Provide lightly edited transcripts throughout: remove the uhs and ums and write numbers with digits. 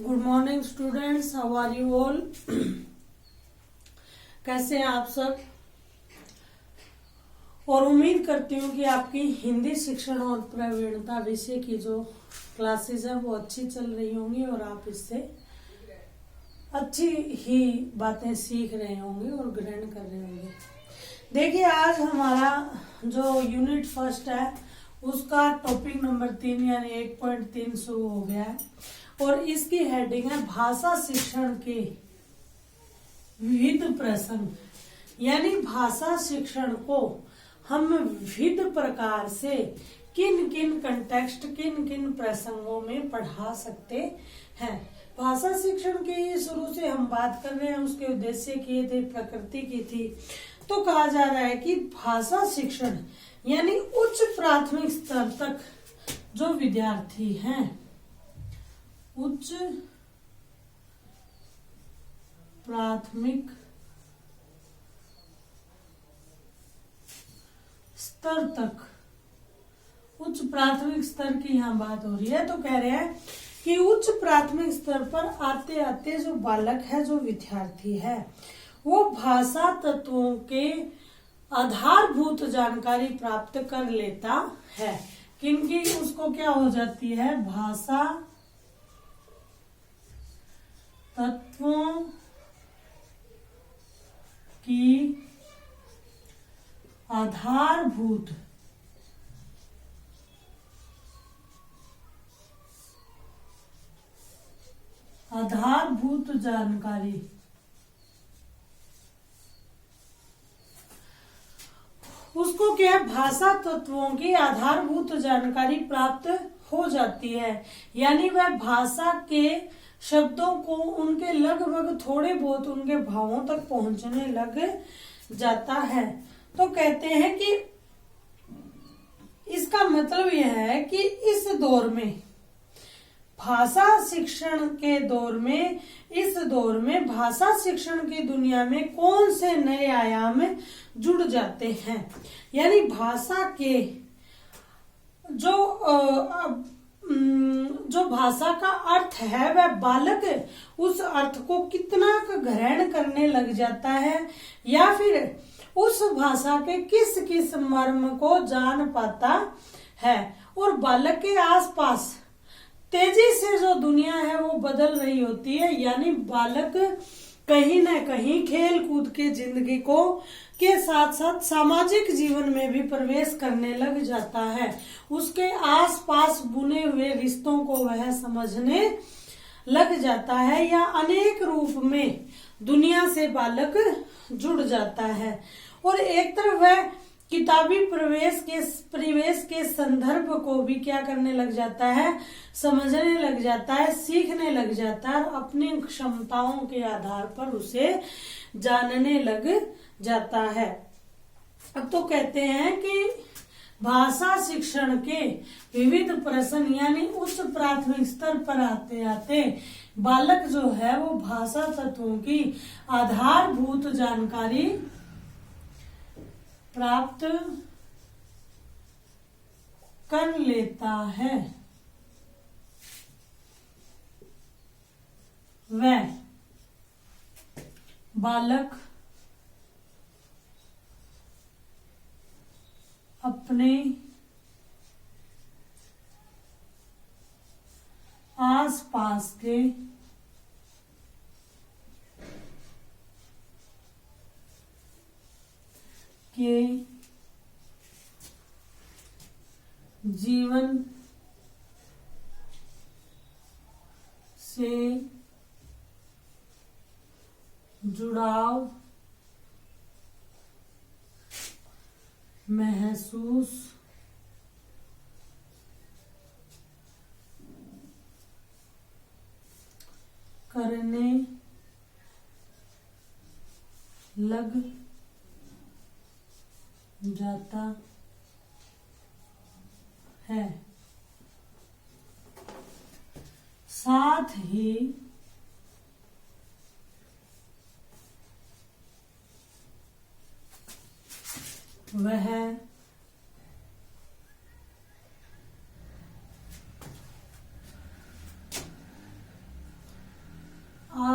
Good morning students, how are you all. कैसे हैं आप सब। और उम्मीद करती हूँ कि आपकी हिंदी शिक्षण और प्रवीणता विषय की जो क्लासेस हैं वो अच्छी चल रही होंगी और आप इससे अच्छी ही बातें सीख रहे होंगे और ग्रहण कर रहे होंगे। देखिए, आज हमारा जो यूनिट फर्स्ट है उसका टॉपिक नंबर 3 यानी 1.3 शुरू हो गया है और इसकी हेडिंग है भाषा शिक्षण के विविध प्रसंग। यानी भाषा शिक्षण को हम विविध प्रकार से किन किन कंटेक्स्ट, किन किन प्रसंगों में पढ़ा सकते हैं। भाषा शिक्षण की शुरू से हम बात कर रहे हैं, उसके उद्देश्य किए थे, प्रकृति की थी। तो कहा जा रहा है कि भाषा शिक्षण यानी उच्च प्राथमिक स्तर तक जो विद्यार्थी हैं, उच्च प्राथमिक स्तर तक, उच्च प्राथमिक स्तर की यहाँ बात हो रही है। तो कह रहे हैं कि उच्च प्राथमिक स्तर पर आते आते जो बालक है, जो विद्यार्थी है, वो भाषा तत्वों के आधारभूत जानकारी प्राप्त कर लेता है। किनकी उसको क्या हो जाती है, भाषा तत्वों की आधारभूत जानकारी उसको क्या, भाषा तत्वों की आधारभूत जानकारी प्राप्त हो जाती है। यानी वह भाषा के शब्दों को उनके लगभग थोड़े बहुत उनके भावों तक पहुंचने लग जाता है। तो कहते हैं कि इसका मतलब यह है कि इस दौर में, भाषा शिक्षण के दौर में, इस दौर में भाषा शिक्षण की दुनिया में कौन से नए आयाम जुड़ जाते हैं। यानी भाषा के जो भाषा का अर्थ है, वह बालक उस अर्थ को कितना ग्रहण करने लग जाता है, या फिर उस भाषा के किस किस मर्म को जान पाता है। और बालक के आसपास तेजी से जो दुनिया है वो बदल रही होती है। यानी बालक कहीं न कहीं खेल कूद के जिंदगी को के साथ साथ सामाजिक जीवन में भी प्रवेश करने लग जाता है। उसके आसपास बुने हुए रिश्तों को वह समझने लग जाता है, या अनेक रूप में दुनिया से बालक जुड़ जाता है। और एक तरफ वह किताबी परिवेश के संदर्भ को भी क्या करने लग जाता है, समझने लग जाता है, सीखने लग जाता है और अपनी क्षमताओं के आधार पर उसे जानने लग जाता है। अब तो कहते हैं कि भाषा शिक्षण के विविध प्रश्न यानी उच्च प्राथमिक स्तर पर आते आते बालक जो है वो भाषा तत्वों की आधारभूत जानकारी प्राप्त कर लेता है। वह बालक अपने आसपास के जीवन से जुड़ाव महसूस करने लग जाता है। साथ ही वह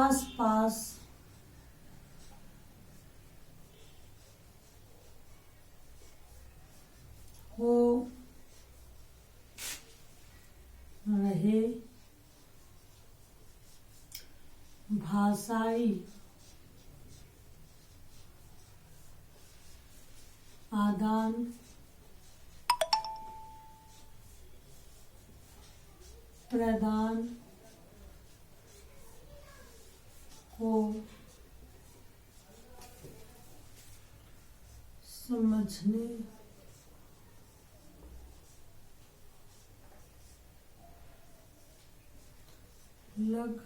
आस पास हो रहे भाषाई आदान प्रदान को समझने लग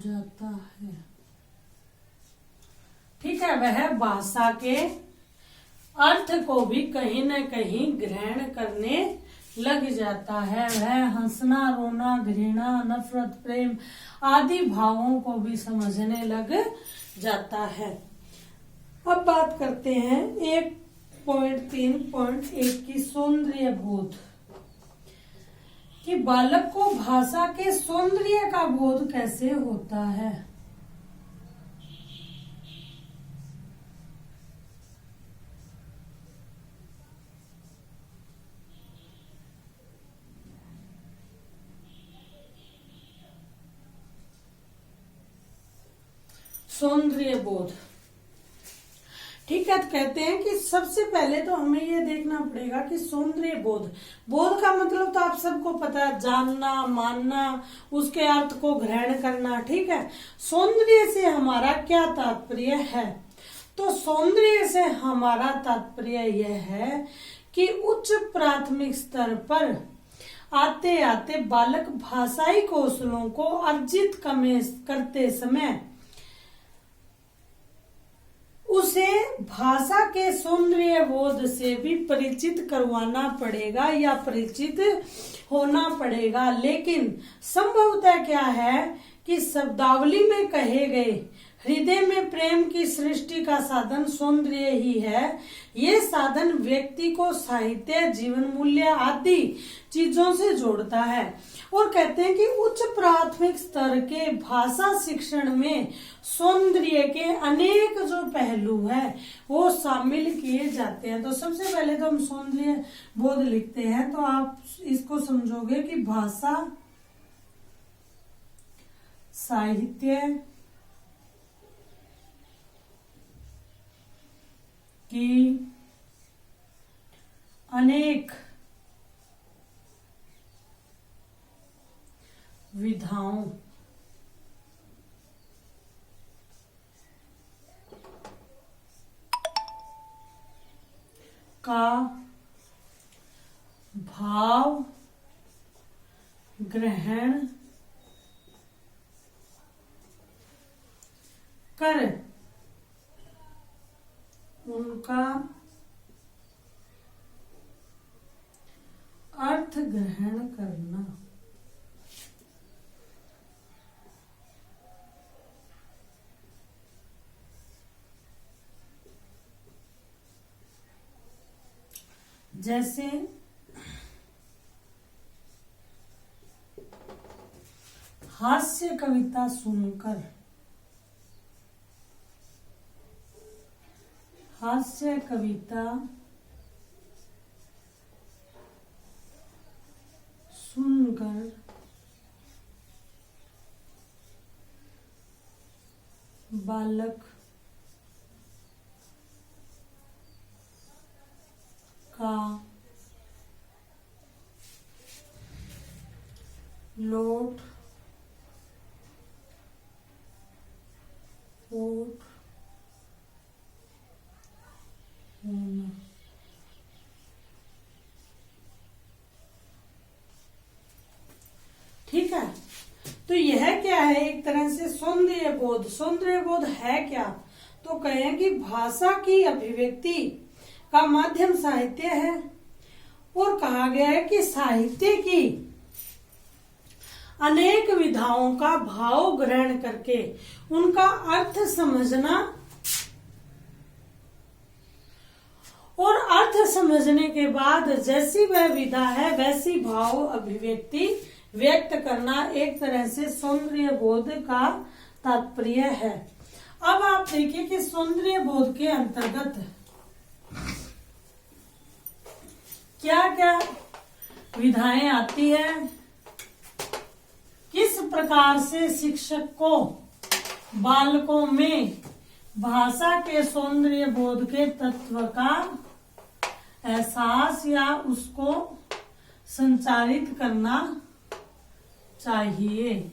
जाता है। ठीक है, वह भाषा के अर्थ को भी कहीं न कहीं ग्रहण करने लग जाता है। वह हंसना, रोना, घृणा, नफरत, प्रेम आदि भावों को भी समझने लग जाता है। अब बात करते हैं 1.3.1 की सौंदर्य बोध, कि बालक को भाषा के सौंदर्य का बोध कैसे होता है। सौंदर्य बोध, ठीक है, तो कहते हैं कि सबसे पहले तो हमें ये देखना पड़ेगा कि सौंदर्य बोध, बोध का मतलब तो आप सबको पता है, जानना, मानना, उसके अर्थ को ग्रहण करना। ठीक है, सौंदर्य से हमारा क्या तात्पर्य है? तो सौंदर्य से हमारा तात्पर्य यह है कि उच्च प्राथमिक स्तर पर आते आते बालक भाषाई कौशलों को अर्जित करते समय उसे भाषा के सौंदर्य बोध से भी परिचित करवाना पड़ेगा या परिचित होना पड़ेगा। लेकिन संभवतः क्या है कि शब्दावली में कहे गए हृदय में प्रेम की सृष्टि का साधन सौंदर्य ही है। ये साधन व्यक्ति को साहित्य, जीवन मूल्य आदि चीजों से जोड़ता है। और कहते हैं कि उच्च प्राथमिक स्तर के भाषा शिक्षण में सौंदर्य के अनेक जो पहलू है वो शामिल किए जाते हैं। तो सबसे पहले तो हम सौंदर्य बोध लिखते हैं, तो आप इसको समझोगे कि भाषा, साहित्य की अनेक विधाओं का भाव ग्रहण कर उनका अर्थ ग्रहण करना। जैसे हास्य कविता सुनकर, हास्य कविता सुनकर बालक का लोट पोट होना। ठीक है, तो यह क्या है? एक तरह से सौंदर्य बोध। सौंदर्य बोध है क्या? तो कहें कि भाषा की अभिव्यक्ति का माध्यम साहित्य है, और कहा गया है कि साहित्य की अनेक विधाओं का भाव ग्रहण करके उनका अर्थ समझना और अर्थ समझने के बाद जैसी वह विधा है वैसी भाव अभिव्यक्ति व्यक्त करना एक तरह से सौंदर्य बोध का तात्पर्य है। अब आप देखिए कि सौंदर्य बोध के अंतर्गत क्या क्या विधाएं आती है, किस प्रकार से शिक्षक को बालकों में भाषा के सौंदर्य बोध के तत्व का एहसास या उसको संचारित करना चाहिए।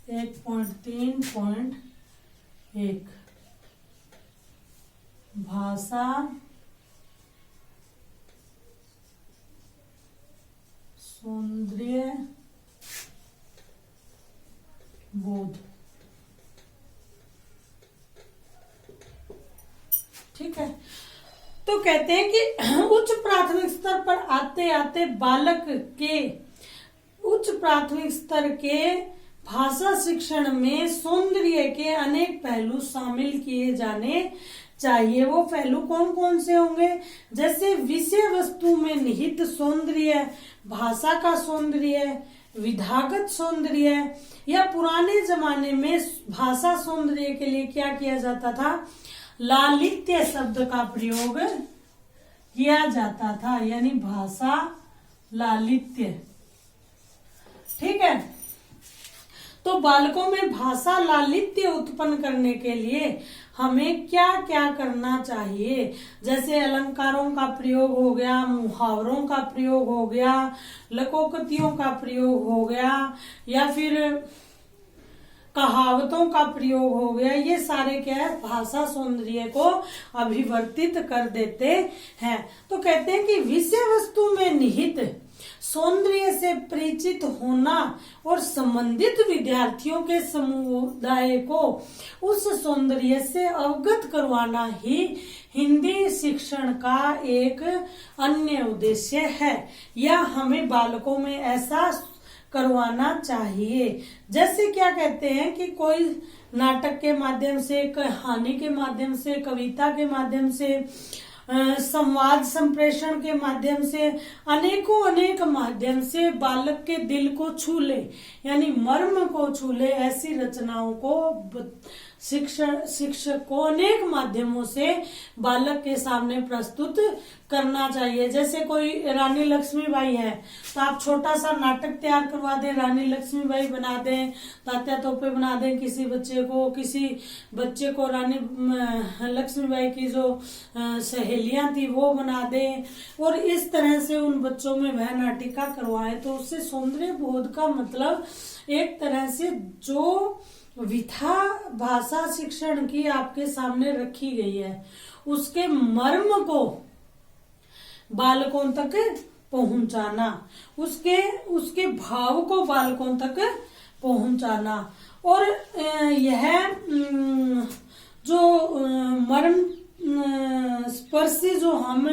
1.3.1 भाषा सौंदर्य बोध। ठीक है, तो कहते हैं कि उच्च प्राथमिक स्तर पर आते आते बालक के उच्च प्राथमिक स्तर के भाषा शिक्षण में सौंदर्य के अनेक पहलू शामिल किए जाने चाहिए। वो पहलू कौन कौन से होंगे? जैसे विषय वस्तु में निहित सौंदर्य, भाषा का सौंदर्य, विधागत सौंदर्य, या पुराने जमाने में भाषा सौंदर्य के लिए क्या किया जाता था? लालित्य शब्द का प्रयोग किया जाता था, यानी भाषा लालित्य। ठीक है, तो बालकों में भाषा लालित्य उत्पन्न करने के लिए हमें क्या क्या करना चाहिए? जैसे अलंकारों का प्रयोग हो गया, मुहावरों का प्रयोग हो गया, लोकोक्तियों का प्रयोग हो गया, या फिर कहावतों का प्रयोग हो गया। ये सारे क्या है? भाषा सौंदर्य को अभिवर्तित कर देते हैं। तो कहते हैं कि विषय वस्तु में निहित सौंदर्य से परिचित होना और संबंधित विद्यार्थियों के समुदाय को उस सौंदर्य से अवगत करवाना ही हिंदी शिक्षण का एक अन्य उद्देश्य है, या हमें बालकों में ऐसा करवाना चाहिए। जैसे क्या कहते हैं कि कोई नाटक के माध्यम से, कहानी के माध्यम से, कविता के माध्यम से, संवाद संप्रेषण के माध्यम से, अनेकों अनेक माध्यम से बालक के दिल को छू ले, यानी मर्म को छू ले, ऐसी रचनाओं को शिक्षक को अनेक माध्यमों से बालक के सामने प्रस्तुत करना चाहिए। जैसे कोई रानी लक्ष्मीबाई है तो आप छोटा सा नाटक तैयार करवा दें, रानी लक्ष्मीबाई बना दें, तात्या तोपे बना दें, किसी बच्चे को रानी लक्ष्मीबाई की जो सहेलियां थी वो बना दें, और इस तरह से उन बच्चों में वह नाटिका करवाएं। तो उससे सौंदर्य बोध का मतलब एक तरह से जो विधा भाषा शिक्षण की आपके सामने रखी गई है उसके मर्म को बालकों तक पहुंचाना, उसके भाव को बालकों तक पहुंचाना। और यह जो मर्म स्पर्शी जो हम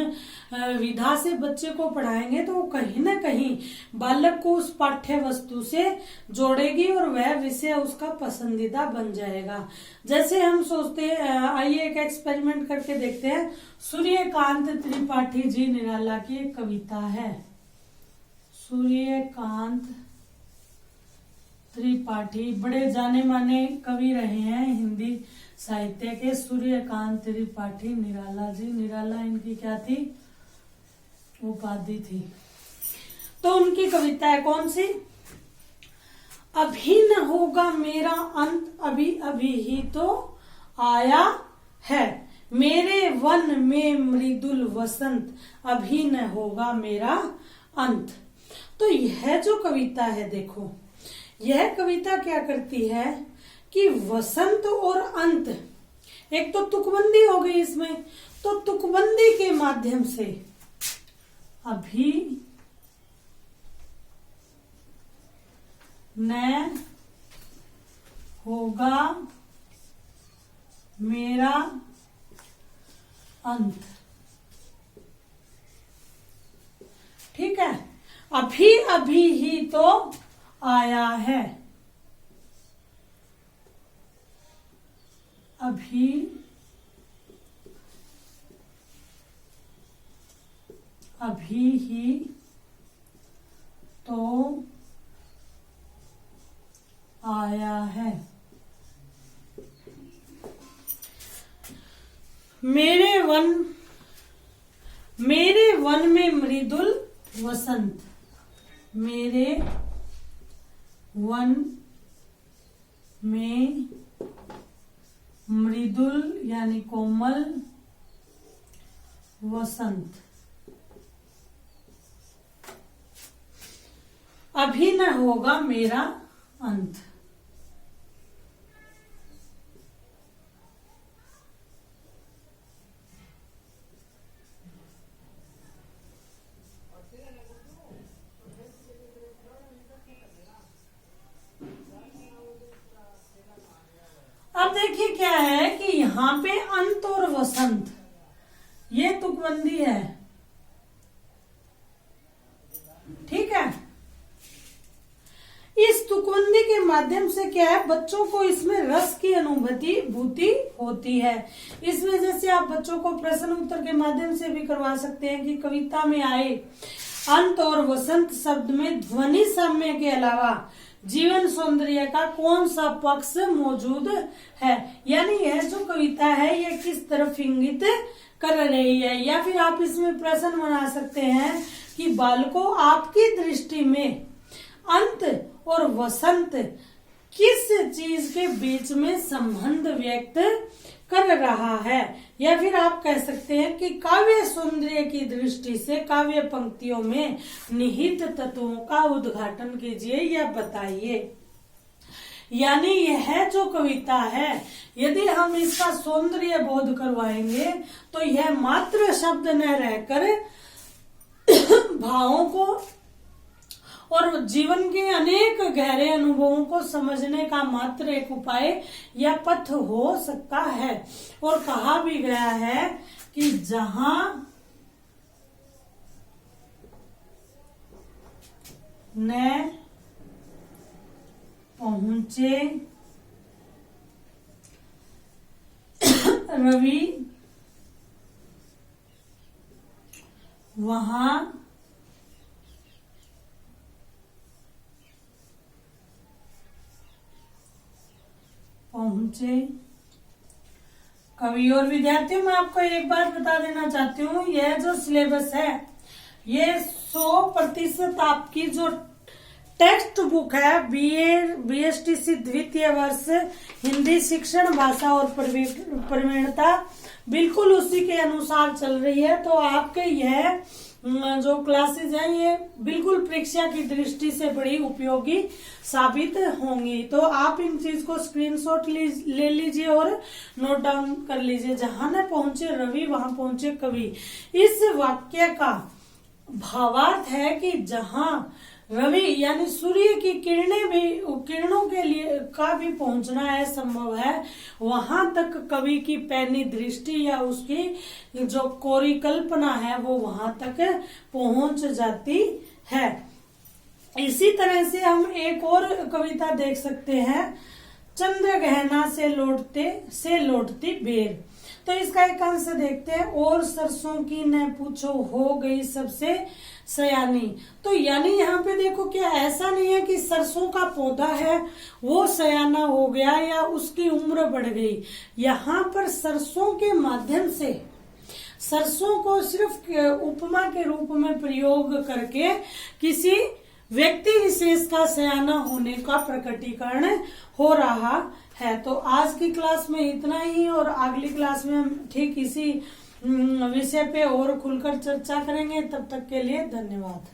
विधा से बच्चे को पढ़ाएंगे तो वो कहीं ना कहीं बालक को उस पाठ्य वस्तु से जोड़ेगी और वह विषय उसका पसंदीदा बन जाएगा। जैसे हम सोचते हैं, आइए एक एक्सपेरिमेंट करके देखते हैं। सूर्यकांत त्रिपाठी जी निराला की एक कविता है। सूर्यकांत त्रिपाठी बड़े जाने माने कवि रहे हैं हिंदी साहित्य के, सूर्यकांत त्रिपाठी निराला जी। निराला इनकी क्या थी? उपाधि थी। तो उनकी कविता है कौन सी? अभी न होगा मेरा अंत, अभी अभी ही तो आया है, मेरे वन में मृदुल वसंत, अभी न होगा मेरा अंत। तो यह जो कविता है, देखो यह कविता क्या करती है कि वसंत और अंत, एक तो तुकबंदी हो गई इसमें, तो तुकबंदी के माध्यम से अभी न होगा मेरा अंत। ठीक है, अभी अभी ही तो आया है, अभी ही तो आया है। मेरे वन में मृदुल वसंत। मेरे वन में मृदुल यानी कोमल वसंत। अभी न होगा मेरा अंत। अब देखिए क्या है कि यहाँ पे अंत और वसंत ये तुकबंदी है, ठीक है। इस तुकबंदी के माध्यम से क्या है, बच्चों को इसमें रस की अनुभूति होती है। इस वजह से आप बच्चों को प्रश्न उत्तर के माध्यम से भी करवा सकते हैं कि कविता में आए अंत और वसंत शब्द में ध्वनि साम्य के अलावा जीवन सौंदर्य का कौन सा पक्ष मौजूद है, यानी यह जो कविता है ये किस तरफ इंगित कर रही है। या फिर आप इसमें प्रश्न बना सकते हैं कि बालकों आपकी दृष्टि में अंत और वसंत किस चीज के बीच में संबंध व्यक्त कर रहा है। या फिर आप कह सकते हैं कि काव्य सौंदर्य की दृष्टि से काव्य पंक्तियों में निहित तत्वों का उद्घाटन कीजिए या बताइए। यानी यह जो कविता है यदि हम इसका सौंदर्य बोध करवाएंगे तो यह मात्र शब्द न रहकर भावों को और जीवन के अनेक गहरे अनुभवों को समझने का मात्र एक उपाय या पथ हो सकता है। और कहा भी गया है कि जहां न पहुंचे रवि वहां पहुंचे कवि। और विद्यार्थियों मैं आपको एक बात बता देना चाहती हूँ, यह जो सिलेबस है ये 100% आपकी जो टेक्स्ट बुक है BSTC द्वितीय वर्ष हिंदी शिक्षण भाषा और प्रवीणता बिल्कुल उसी के अनुसार चल रही है। तो आपके यह जो क्लासेज हैं ये बिल्कुल परीक्षा की दृष्टि से बड़ी उपयोगी साबित होंगी। तो आप इन चीज को स्क्रीनशॉट ले लीजिए और नोट डाउन कर लीजिए। जहां न पहुंचे रवि वहां पहुंचे कवि, इस वाक्य का भावार्थ है कि जहां रवि यानी सूर्य की किरणों के लिए का भी पहुंचना है संभव है, वहां तक कवि की पैनी दृष्टि या उसकी जो कोरी कल्पना है वो वहां तक पहुंच जाती है। इसी तरह से हम एक और कविता देख सकते हैं, चंद्रगहना से लौटती बेर। तो इसका एक अंश देखते हैं, और सरसों की न पूछो हो गई सबसे सयानी। तो यानी यहाँ पे देखो क्या ऐसा नहीं है कि सरसों का पौधा है वो सयाना हो गया या उसकी उम्र बढ़ गई। यहाँ पर सरसों के माध्यम से सरसों को सिर्फ उपमा के रूप में प्रयोग करके किसी व्यक्ति विशेष का सयाना होने का प्रकटीकरण हो रहा है। तो आज की क्लास में इतना ही, और अगली क्लास में हम ठीक इसी विषय पे और खुलकर चर्चा करेंगे। तब तक के लिए धन्यवाद।